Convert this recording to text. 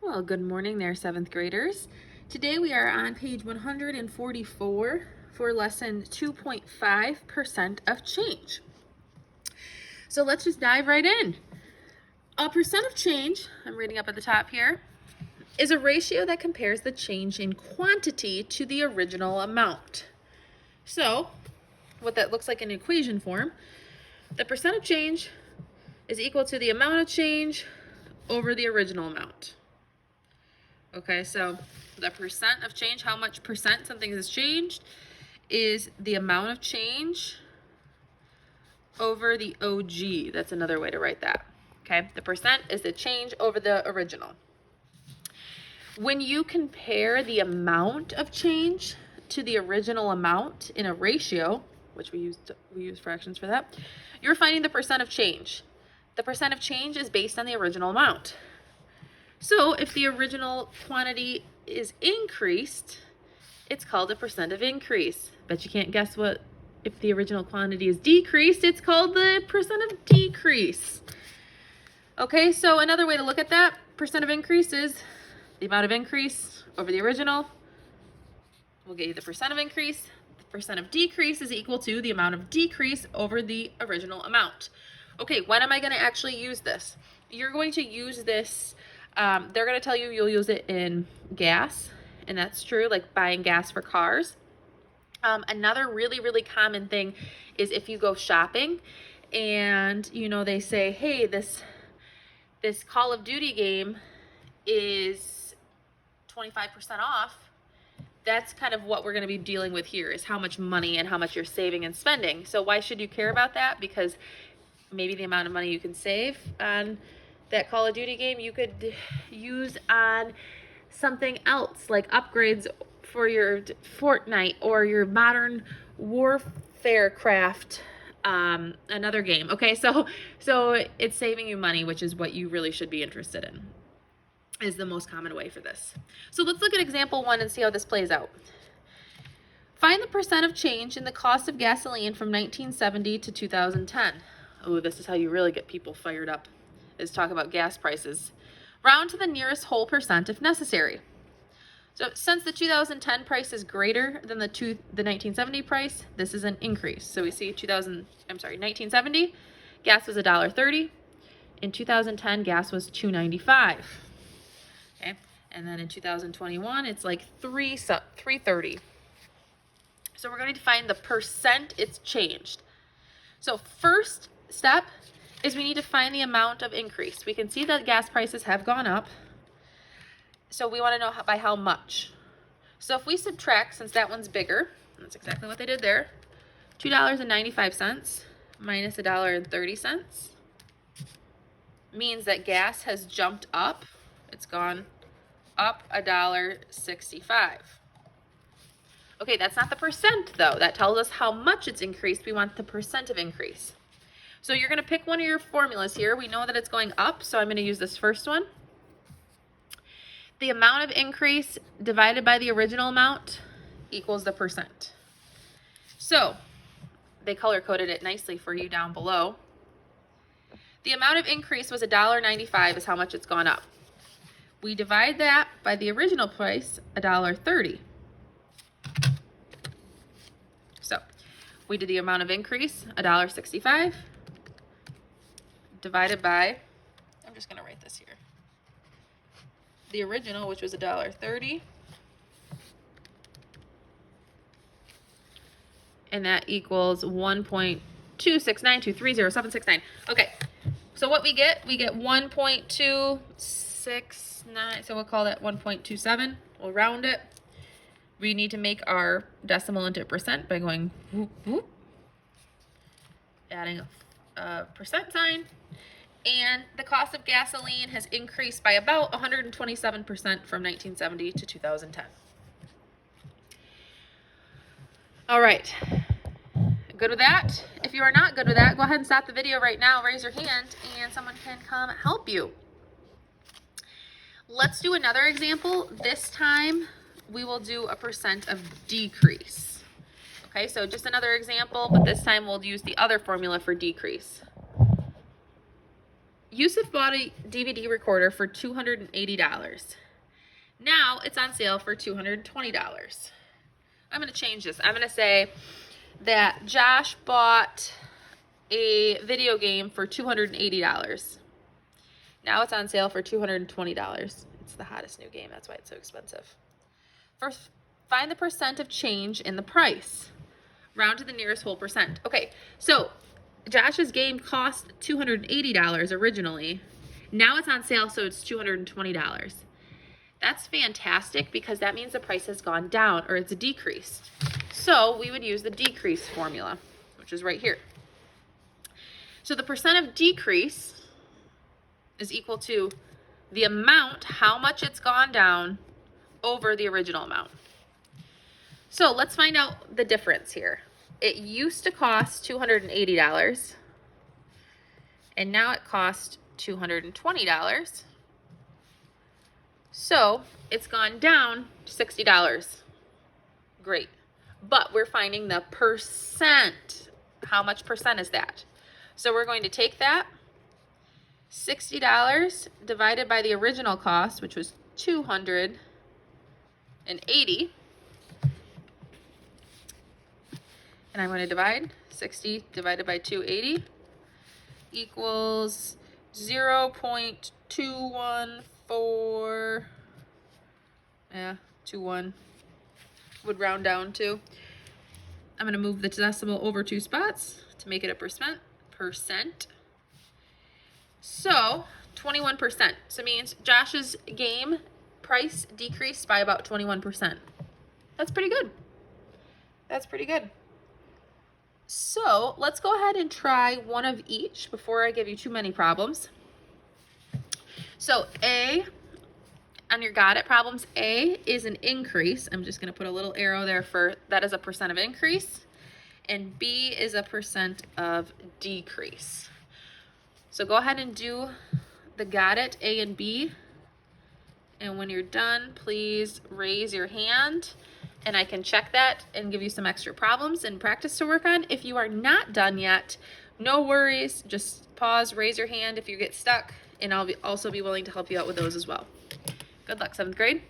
Well, good morning there, 7th graders. Today we are on page 144 for lesson 2.5% of change. So let's just dive right in. A percent of change, I'm reading up at the top here, is a ratio that compares the change in quantity to the original amount. So, what that looks like in equation form, the percent of change is equal to the amount of change over the original amount. Okay, so the percent of change, how much percent something has changed, is the amount of change over the OG. That's another way to write that. Okay, the percent is the change over the original. When you compare the amount of change to the original amount in a ratio, which we use fractions for that, you're finding the percent of change. The percent of change is based on the original amount. So if the original quantity is increased, it's called a percent of increase. Bet you can't guess what, if the original quantity is decreased, it's called the percent of decrease. Okay, so another way to look at that, percent of increase is the amount of increase over the original. We'll get you the percent of increase. The percent of decrease is equal to the amount of decrease over the original amount. Okay, when am I going to actually use this? You're going to use this, they're going to tell you you'll use it in gas, and that's true, like buying gas for cars. Another really common thing is if you go shopping and, they say, hey, this Call of Duty game is 25% off. That's kind of what we're going to be dealing with here, is how much money and how much you're saving and spending. So why should you care about that? Because maybe the amount of money you can save on that Call of Duty game you could use on something else, like upgrades for your Fortnite or your Modern Warfare craft, another game. Okay, so it's saving you money, which is what you really should be interested in, is the most common way for this. So let's look at example 1 and see how this plays out. Find the percent of change in the cost of gasoline from 1970 to 2010. Oh, this is how you really get people fired up, is talk about gas prices. Round to the nearest whole percent if necessary. So since the 2010 price is greater than the 1970 price, this is an increase. So we see 1970, gas was $1.30. In 2010, gas was $2.95. Okay, and then in 2021, it's like $3.30. So we're going to find the percent it's changed. So first step is we need to find the amount of increase. We can see that gas prices have gone up. So we want to know by how much. So if we subtract, since that one's bigger, that's exactly what they did there, $2.95 minus $1.30 means that gas has jumped up. It's gone up $1.65. Okay, that's not the percent though. That tells us how much it's increased. We want the percent of increase. So you're going to pick one of your formulas here. We know that it's going up, so I'm going to use this first one. The amount of increase divided by the original amount equals the percent. So they color-coded it nicely for you down below. The amount of increase was $1.95 is how much it's gone up. We divide that by the original price, $1.30. So we did the amount of increase, $1.65, divided by, I'm just going to write this here, the original, which was $1.30, and that equals 1.269230769. Okay, so what we get 1.269, so we'll call that 1.27. We'll round it. We need to make our decimal into percent by going whoop, whoop, adding a percent sign. And the cost of gasoline has increased by about 127% from 1970 to 2010. All right, good with that? If you are not good with that, go ahead and stop the video right now, raise your hand, and someone can come help you. Let's do another example. This time, we will do a percent of decrease. Okay, so just another example, but this time we'll use the other formula for decrease. Yusuf bought a DVD recorder for $280. Now it's on sale for $220. I'm going to change this. I'm going to say that Josh bought a video game for $280. Now it's on sale for $220. It's the hottest new game. That's why it's so expensive. First, find the percent of change in the price. Round to the nearest whole percent. Okay, so Josh's game cost $280 originally. Now it's on sale, so it's $220. That's fantastic because that means the price has gone down or it's decreased. So we would use the decrease formula, which is right here. So the percent of decrease is equal to the amount, how much it's gone down over the original amount. So let's find out the difference here. It used to cost $280 and now it costs $220. So it's gone down $60. Great. But we're finding the percent. How much percent is that? So we're going to take that $60 divided by the original cost, which was $280. And I'm going to divide 60 divided by 280 equals 0.214. Yeah, 21 would round down to. I'm going to move the decimal over 2 spots to make it a percent. So 21%. So it means Josh's game price decreased by about 21%. That's pretty good. That's pretty good. So let's go ahead and try one of each before I give you too many problems. So A, on your got it problems, A is an increase. I'm just going to put a little arrow there for that is a percent of increase. And B is a percent of decrease. So go ahead and do the got it, A and B. And when you're done, please raise your hand and I can check that and give you some extra problems and practice to work on. If you are not done yet, no worries. Just pause, raise your hand if you get stuck, and I'll also be willing to help you out with those as well. Good luck, 7th grade.